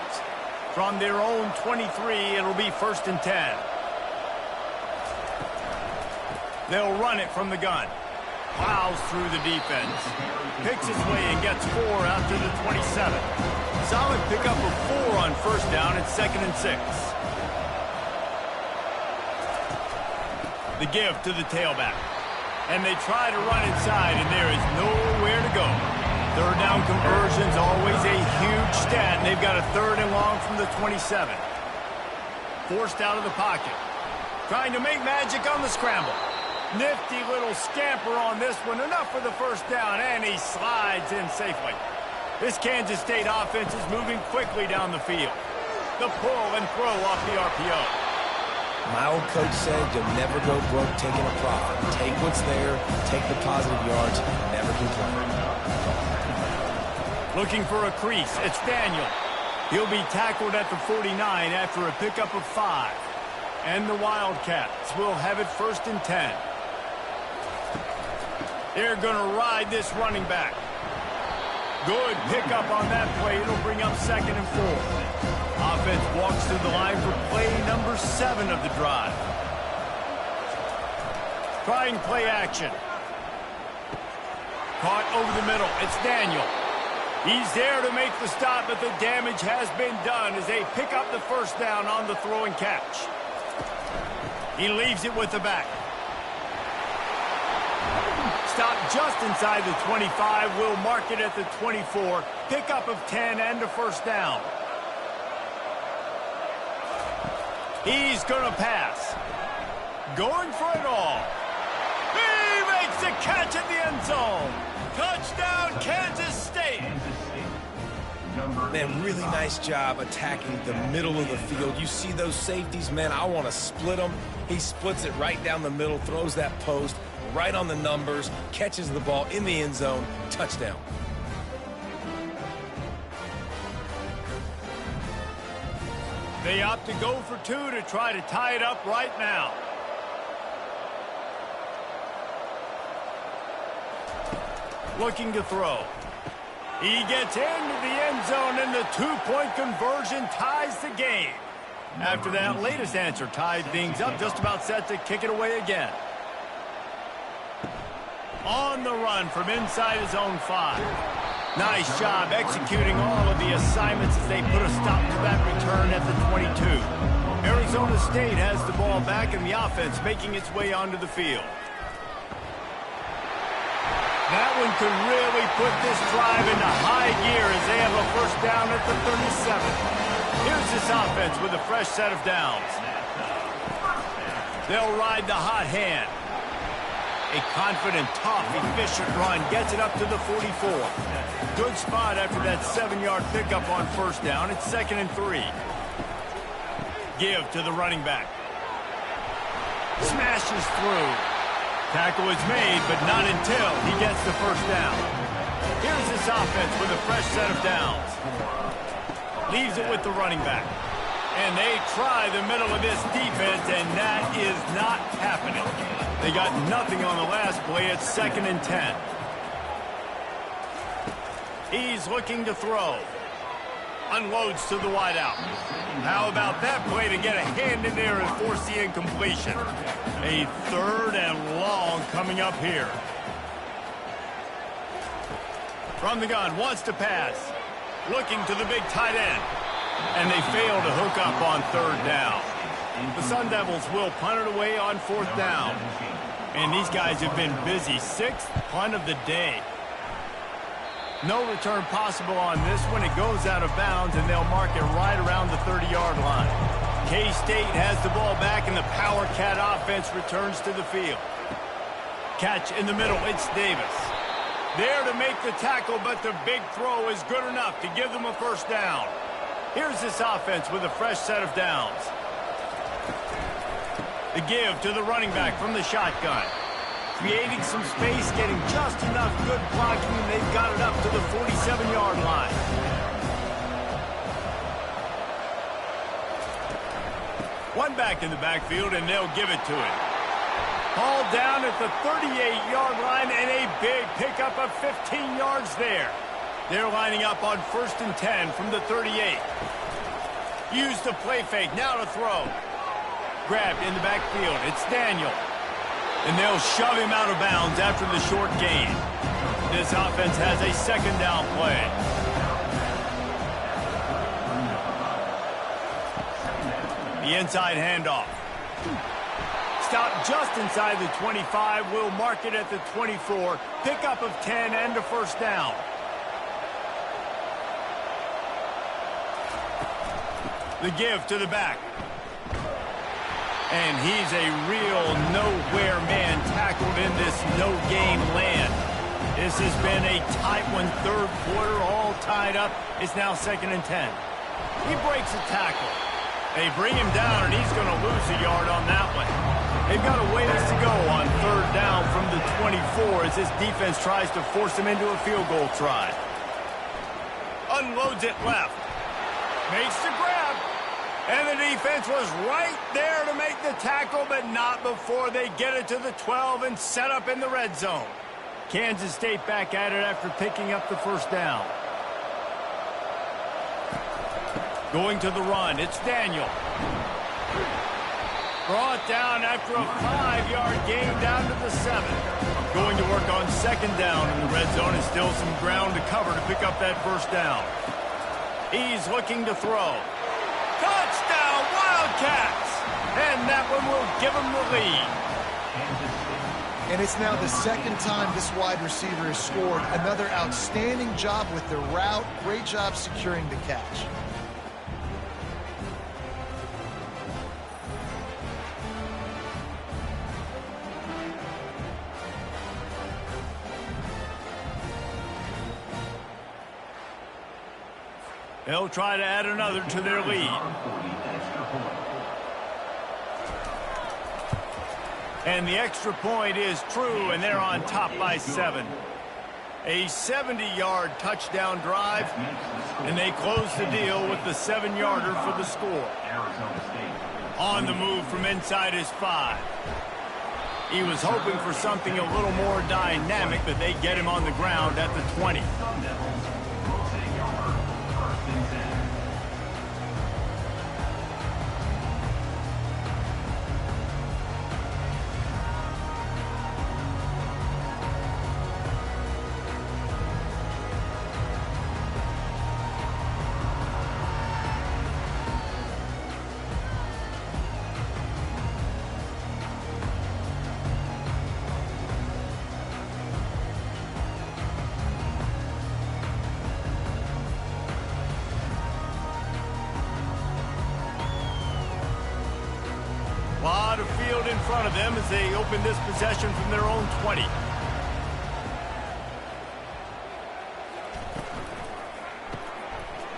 From their own 23, it'll be 1st and 10. They'll run it from the gun. Plows through the defense. Picks his way and gets 4 out to the 27. Solid pickup of 4 on 1st down. It's 2nd and 6. The give to the tailback. And they try to run inside, and there is nowhere to go. 3rd down conversion's always a huge stat, and they've got a 3rd and long from the 27. Forced out of the pocket. Trying to make magic on the scramble. Nifty little scamper on this one. Enough for the 1st down, and he slides in safely. This Kansas State offense is moving quickly down the field. The pull and throw off the RPO. My old coach said you'll never go broke taking a profit. Take what's there, take the positive yards, never complain. Looking for a crease. It's Daniel. He'll be tackled at the 49 after a pickup of 5. And the Wildcats will have it 1st and 10. They're going to ride this running back. Good pickup on that play. It'll bring up 2nd and 4. Offense walks through the line for play number 7 of the drive. Trying play action. Caught over the middle. It's Daniel. He's there to make the stop, but the damage has been done as they pick up the 1st down on the throw and catch. He leaves it with the back. Stop just inside the 25. We'll mark it at the 24. Pickup of 10 and a 1st down. He's going to pass. Going for it all. He makes the catch at the end zone. Touchdown, Kansas State. Man, really nice job attacking the middle of the field. You see those safeties, man, I want to split them. He splits it right down the middle, throws that post, right on the numbers, catches the ball in the end zone, touchdown. They opt to go for 2 to try to tie it up right now. Looking to throw. He gets into the end zone, and the 2-point conversion ties the game. After that latest answer tied things up, just about set to kick it away again. On the run from inside his own 5. Nice job executing all of the assignments as they put a stop to that return at the 22. Arizona State has the ball back, and the offense making its way onto the field. That one could really put this drive into high gear as they have a first down at the 37. Here's this offense with a fresh set of downs. They'll ride the hot hand. A confident, tough, efficient run gets it up to the 44. Good spot after that 7-yard pickup on first down. It's 2nd and 3. Give to the running back. Smashes through. Tackle is made, but not until he gets the first down. Here's this offense with a fresh set of downs. Leaves it with the running back. And they try the middle of this defense, and that is not happening. They got nothing on the last play. It's 2nd and 10. He's looking to throw. Unloads to the wideout. How about that play to get a hand in there and force the incompletion? A 3rd and long coming up here. From the gun, wants to pass. Looking to the big tight end. And they fail to hook up on 3rd down. The Sun Devils will punt it away on 4th down. And these guys have been busy. 6th punt of the day. No return possible on this one. It goes out of bounds, and they'll mark it right around the 30-yard line. K-State has the ball back, and the Power Cat offense returns to the field. Catch in the middle. It's Davis. There to make the tackle, but the big throw is good enough to give them a first down. Here's this offense with a fresh set of downs. The give to the running back from the shotgun. Creating some space, getting just enough good blocking, and they've got it up to the 47-yard line. One back in the backfield, and they'll give it to him. Ball down at the 38-yard line, and a big pickup of 15 yards there. They're lining up on 1st and 10 from the 38. Use the play fake, now to throw. Grabbed in the backfield, it's Daniel. And they'll shove him out of bounds after the short gain. This offense has a 2nd down play. The inside handoff. Stop just inside the 25. We'll mark it at the 24. Pickup of 10 and a first down. The give to the back. And he's a real nowhere man tackled in this no-game land. This has been a tight one, 3rd quarter, all tied up. It's now 2nd and 10. He breaks a tackle. They bring him down, and he's going to lose a yard on that one. They've got a ways to go on 3rd down from the 24 as this defense tries to force him into a field goal try. Unloads it left. Makes the grab. And the defense was right there to make the tackle, but not before they get it to the 12 and set up in the red zone. Kansas State back at it after picking up the first down. Going to the run, it's Daniel. Brought down after a 5-yard gain down to the 7. Going to work on 2nd down in the red zone, and still some ground to cover to pick up that first down. He's looking to throw. Touchdown, Wildcats! And that one will give them the lead. And it's now the 2nd time this wide receiver has scored. Another outstanding job with the route. Great job securing the catch. They'll try to add another to their lead. And the extra point is true, and they're on top by 7. A 70-yard touchdown drive, and they close the deal with the 7-yarder for the score. On the move from inside his 5. He was hoping for something a little more dynamic, but they get him on the ground at the 20. front of them as they open this possession from their own 20.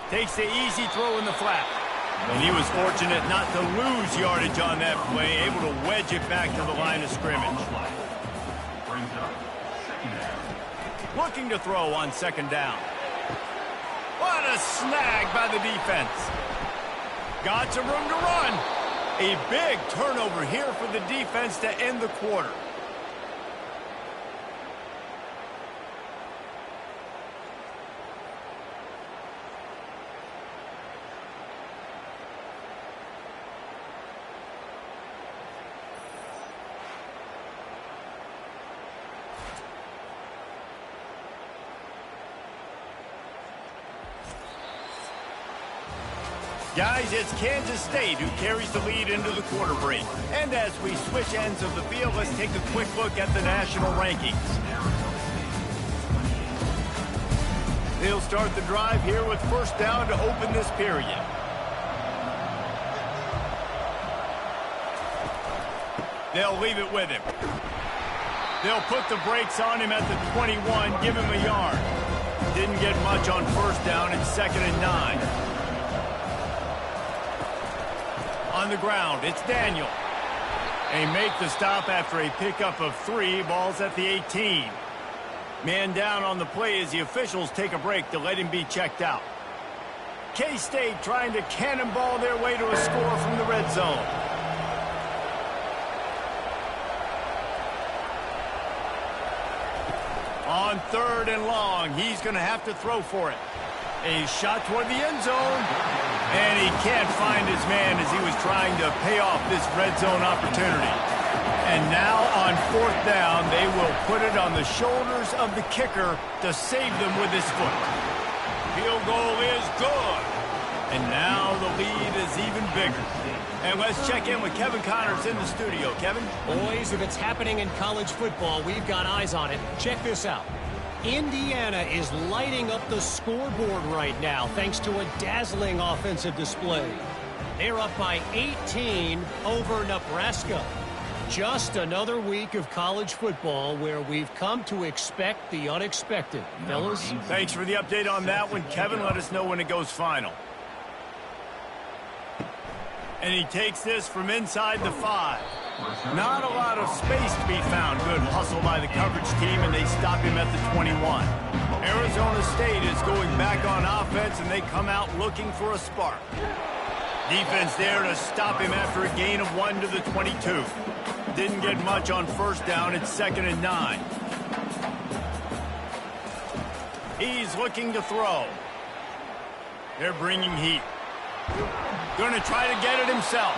Takes the easy throw in the flat. And he was fortunate not to lose yardage on that play, able to wedge it back to the line of scrimmage. Looking to throw on second down. What a snag by the defense. Got some room to run. A big turnover here for the defense to end the quarter. Guys, it's Kansas State who carries the lead into the quarter break. And as we switch ends of the field, let's take a quick look at the national rankings. They'll start the drive here with first down to open this period. They'll leave it with him. They'll put the brakes on him at the 21, give him a yard. Didn't get much on first down. It's 2nd and 9. On the ground, it's Daniel. They make the stop after a pickup of 3. Ball's at the 18. Man down on the play as the officials take a break to let him be checked out. K-State trying to cannonball their way to a score from the red zone. On 3rd and long, he's going to have to throw for it. A shot toward the end zone. And he can't find his man as he was trying to pay off this red zone opportunity. And now on 4th down, they will put it on the shoulders of the kicker to save them with his foot. Field goal is good. And now the lead is even bigger. And let's check in with Kevin Connors in the studio. Kevin? Boys, if it's happening in college football, we've got eyes on it. Check this out. Indiana is lighting up the scoreboard right now thanks to a dazzling offensive display. They're up by 18 over Nebraska. Just another week of college football where we've come to expect the unexpected. Fellas? Thanks for the update on that one, Kevin. Let us know when it goes final. And he takes this from inside the 5. Not a lot of space to be found. Good hustle by the coverage team, and they stop him at the 21. Arizona State is going back on offense, and they come out looking for a spark. Defense there to stop him after a gain of 1 to the 22. Didn't get much on first down. It's 2nd and 9. He's looking to throw. They're bringing heat. Going to try to get it himself.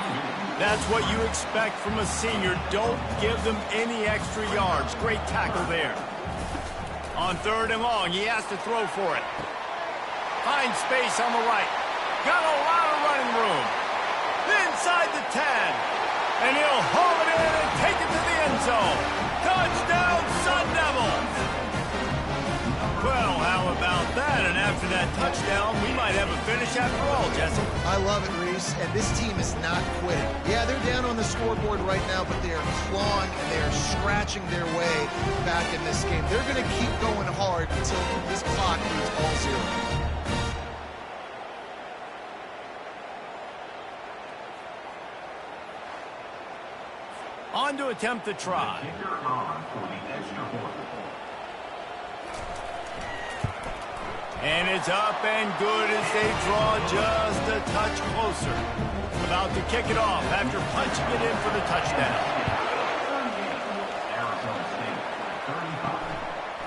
That's what you expect from a senior. Don't give them any extra yards. Great tackle there. On 3rd and long, he has to throw for it. Finds space on the right. Got a lot of running room. Inside the 10. And he'll haul it in and take it to the end zone. Touchdown, Sun Devils! Well, how about that? And after that touchdown, we might have a finish after all, Jesse. I love it, Reese, and this team is not quitting. Yeah, they're down on the scoreboard right now, but they are clawing and they are scratching their way back in this game. They're going to keep going hard until this clock reads all zeros. On to attempt the try. And it's up and good as they draw just a touch closer. About to kick it off after punching it in for the touchdown.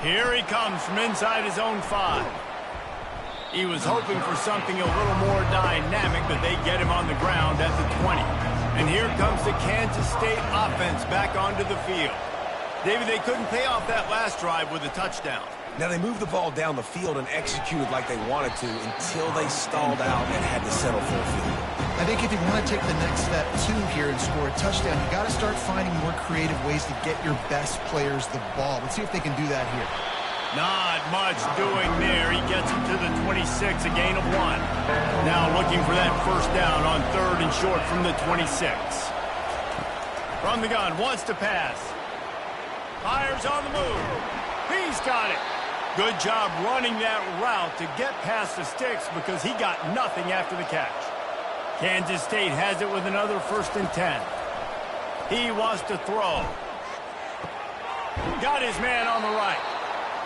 Here he comes from inside his own 5. He was hoping for something a little more dynamic, but they get him on the ground at the 20. And here comes the Kansas State offense back onto the field. David, they couldn't pay off that last drive with a touchdown. Now, they moved the ball down the field and executed like they wanted to until they stalled out and had to settle for a field. I think if you want to take the next step, too, here and score a touchdown, you got to start finding more creative ways to get your best players the ball. Let's see if they can do that here. Not much doing there. He gets him to the 26, a gain of 1. Now looking for that first down on 3rd and short from the 26. From the gun, wants to pass. Fires on the move. He's got it. Good job running that route to get past the sticks because he got nothing after the catch. Kansas State has it with another 1st and 10. He wants to throw. Got his man on the right.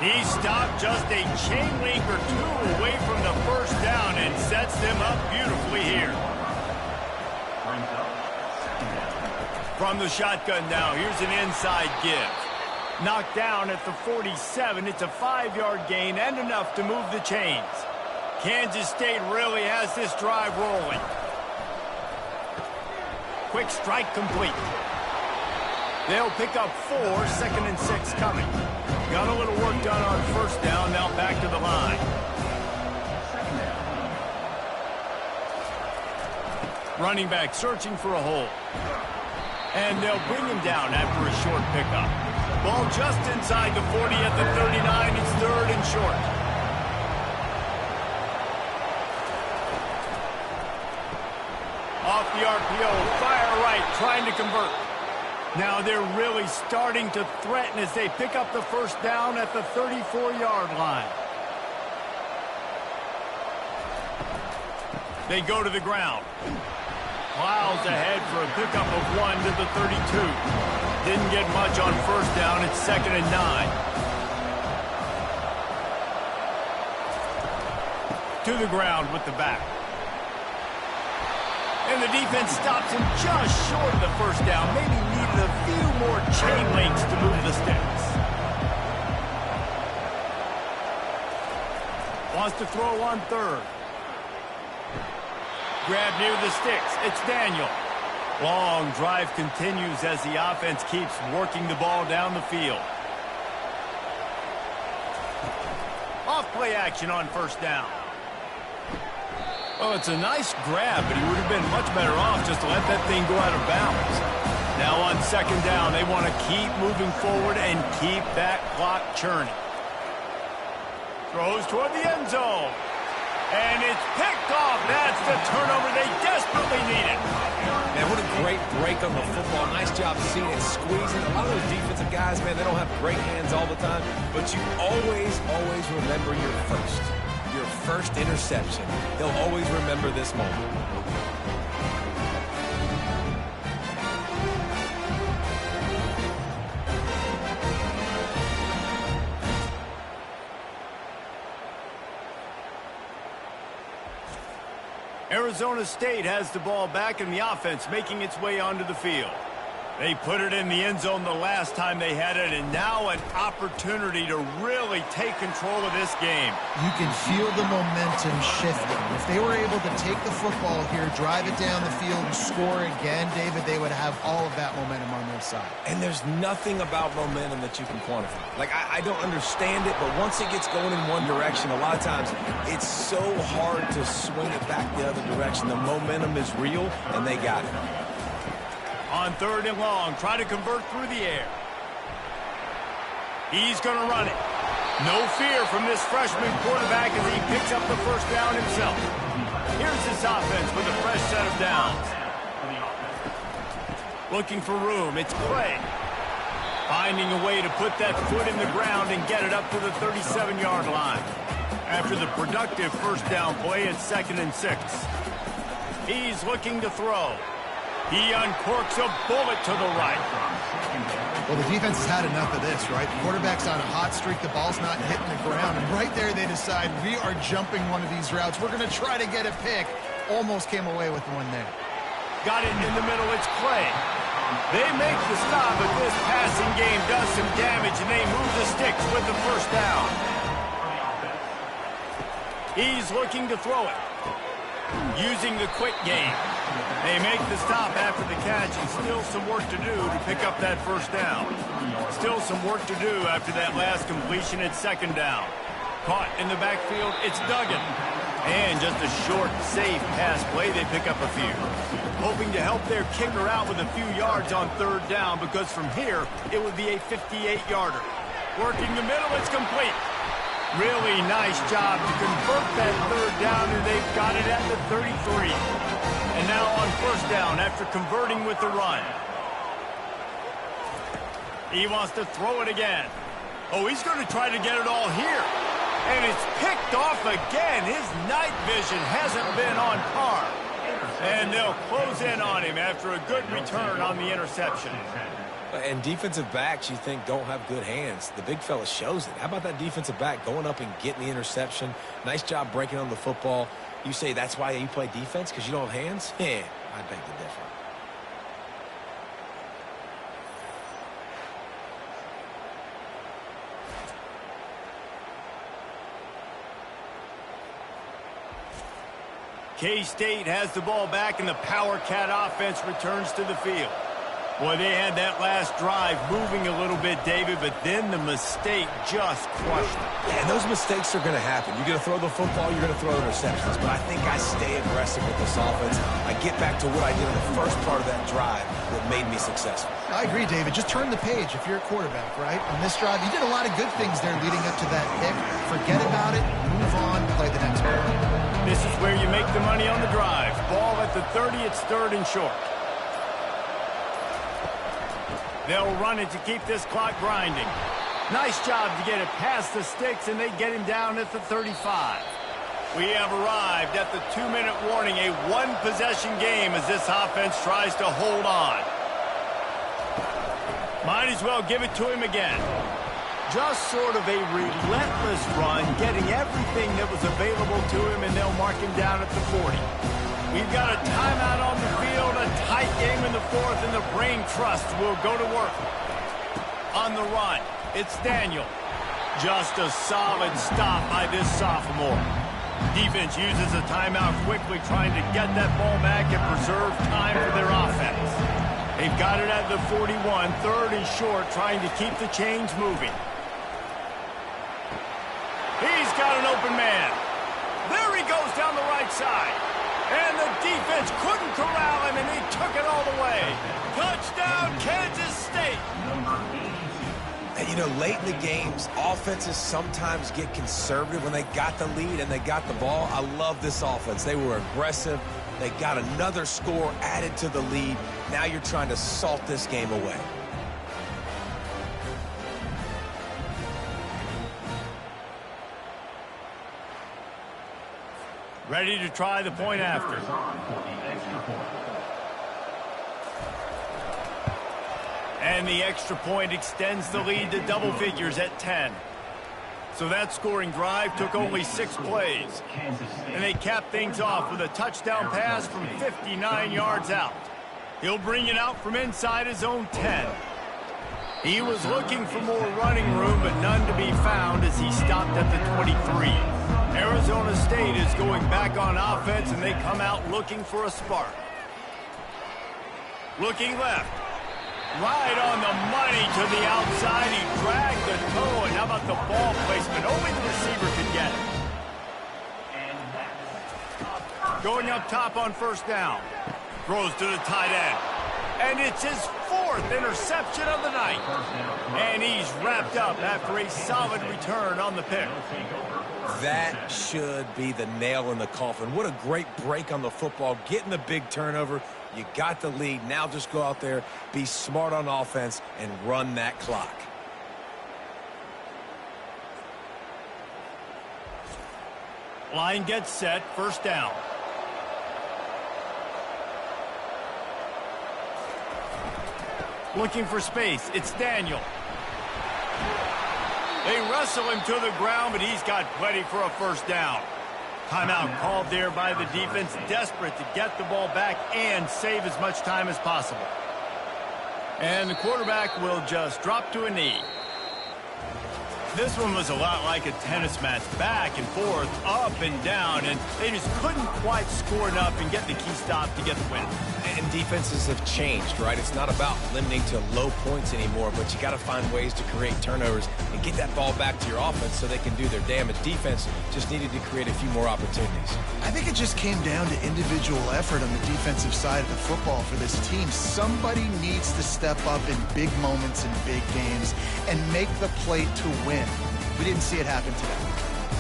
He stopped just a chain link or two away from the first down and sets them up beautifully here. From the shotgun now, here's an inside give. Knocked down at the 47. It's a 5-yard gain and enough to move the chains. Kansas State really has this drive rolling. Quick strike complete. They'll pick up 4, 2nd and 6 coming. Got a little work done on 1st down, now back to the line. Running back searching for a hole. And they'll bring him down after a short pickup. Ball just inside the 40 at the 39. It's 3rd and short. Off the RPO, fire right, trying to convert. Now they're really starting to threaten as they pick up the 1st down at the 34-yard line. They go to the ground. Plows ahead for a pickup of 1 to the 32. Didn't get much on 1st down. It's 2nd and 9. To the ground with the back. And the defense stops him just short of the 1st down. Maybe needed a few more chain links to move the sticks. Wants to throw on 3rd. Grab near the sticks. It's Daniel. Long drive continues as the offense keeps working the ball down the field. Off play action on 1st down. Oh, it's a nice grab, but he would have been much better off just to let that thing go out of bounds. Now on 2nd down, they want to keep moving forward and keep that clock churning. Throws toward the end zone. And it's picked off. That's the turnover they desperately needed. Man, what a great break on the football. Nice job seeing it, squeezing. A lot of those defensive guys, man, they don't have great hands all the time, but you always remember your first interception. They'll always remember this moment. Arizona State has the ball back in the offense, making its way onto the field. They put it in the end zone the last time they had it, and now an opportunity to really take control of this game. You can feel the momentum shifting. If they were able to take the football here, drive it down the field, and score again, David, they would have all of that momentum on their side. And there's nothing about momentum that you can quantify. Like, I don't understand it, but once it gets going in one direction, a lot of times it's so hard to swing it back the other direction. The momentum is real, and they got it. On 3rd and long, try to convert through the air. He's going to run it. No fear from this freshman quarterback as he picks up the 1st down himself. Here's this offense with a fresh set of downs. Looking for room, it's Clay. Finding a way to put that foot in the ground and get it up to the 37-yard line. After the productive 1st down play, it's 2nd and 6. He's looking to throw. He uncorks a bullet to the right. Well, the defense has had enough of this, right? The quarterback's on a hot streak. The ball's not hitting the ground. And right there, they decide, we are jumping one of these routes. We're going to try to get a pick. Almost came away with one there. Got it in the middle. It's Clay. They make the stop, but this passing game does some damage, and they move the sticks with the 1st down. He's looking to throw it. Using the quick game. They make the stop after the catch, and still some work to do to pick up that 1st down. Still some work to do after that last completion at 2nd down. Caught in the backfield, it's Duggan. And just a short, safe pass play, they pick up a few. Hoping to help their kicker out with a few yards on 3rd down, because from here, it would be a 58-yarder. Working the middle, it's complete. Really nice job to convert that 3rd down, and they've got it at the 33. And now on 1st down after converting with the run. He wants to throw it again. Oh, he's going to try to get it all here. And it's picked off again. His night vision hasn't been on par. And they'll close in on him after a good return on the interception. And defensive backs, you think, don't have good hands. The big fella shows it. How about that defensive back going up and getting the interception? Nice job breaking on the football. You say that's why you play defense, because you don't have hands? Yeah, I beg to differ. K-State has the ball back, and the Power Cat offense returns to the field. Boy, they had that last drive moving a little bit, David, but then the mistake just crushed them. Yeah, and those mistakes are going to happen. You're going to throw the football, you're going to throw interceptions. But I think I stay aggressive with this offense. I get back to what I did in the first part of that drive that made me successful. I agree, David. Just turn the page if you're a quarterback, right? On this drive, you did a lot of good things there leading up to that pick. Forget about it, move on, play the next play. This is where you make the money on the drive. Ball at the 30, it's 3rd and short. They'll run it to keep this clock grinding. Nice job to get it past the sticks, and they get him down at the 35. We have arrived at the 2-minute warning, a one-possession game as this offense tries to hold on. Might as well give it to him again. Just sort of a relentless run, getting everything that was available to him, and they'll mark him down at the 40. We've got a timeout on the field, a tight game in the 4th, and the Brain Trust will go to work. On the run, it's Daniel. Just a solid stop by this sophomore. Defense uses a timeout quickly, trying to get that ball back and preserve time for their offense. They've got it at the 41, 3rd and short, trying to keep the chains moving. He's got an open man. There he goes down the right side. And the defense couldn't corral him, and he took it all the way. Touchdown, Kansas State. And, you know, late in the games, offenses sometimes get conservative when they got the lead and they got the ball. I love this offense. They were aggressive. They got another score added to the lead. Now you're trying to salt this game away. Ready to try the point after. And the extra point extends the lead to double figures at 10. So that scoring drive took only 6 plays. And they cap things off with a touchdown pass from 59 yards out. He'll bring it out from inside his own 10. He was looking for more running room, but none to be found as he stopped at the 23. Arizona State is going back on offense, and they come out looking for a spark. Looking left. Right on the money to the outside. He dragged the toe, and how about the ball placement? Only the receiver could get it. Going up top on 1st down. Throws to the tight end. And it's his 4th interception of the night. And he's wrapped up after a solid return on the pick. That should be the nail in the coffin. What a great break on the football, getting the big turnover. You got the lead. Now just go out there, be smart on offense, and run that clock. Line gets set, 1st down. Looking for space, it's Daniel. They wrestle him to the ground, but he's got plenty for a 1st down. Timeout called there by the defense, desperate to get the ball back and save as much time as possible. And the quarterback will just drop to a knee. This one was a lot like a tennis match, back and forth, up and down, and they just couldn't quite score enough and get the key stop to get the win. And defenses have changed, right? It's not about limiting to low points anymore, but you got to find ways to create turnovers and get that ball back to your offense so they can do their damage. Defense just needed to create a few more opportunities. I think it just came down to individual effort on the defensive side of the football for this team. Somebody needs to step up in big moments in big games and make the play to win. We didn't see it happen today.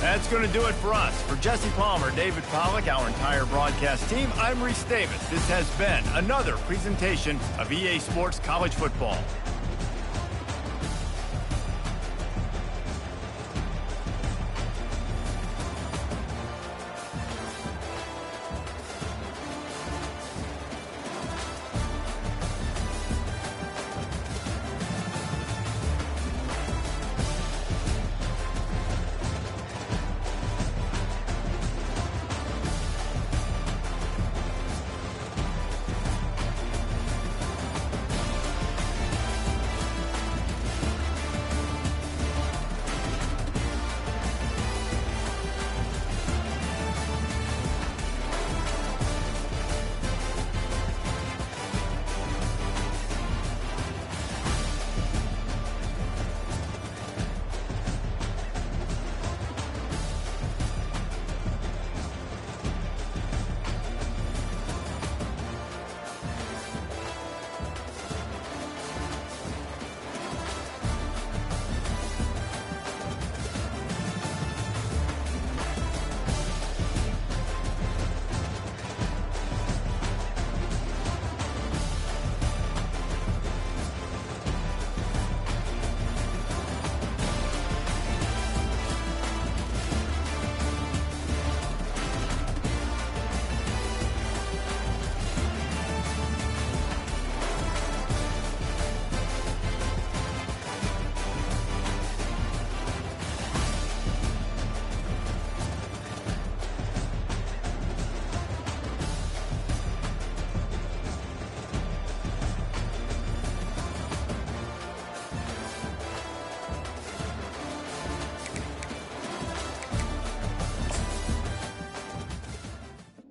That's going to do it for us. For Jesse Palmer, David Pollack, our entire broadcast team, I'm Reese Davis. This has been another presentation of EA Sports College Football.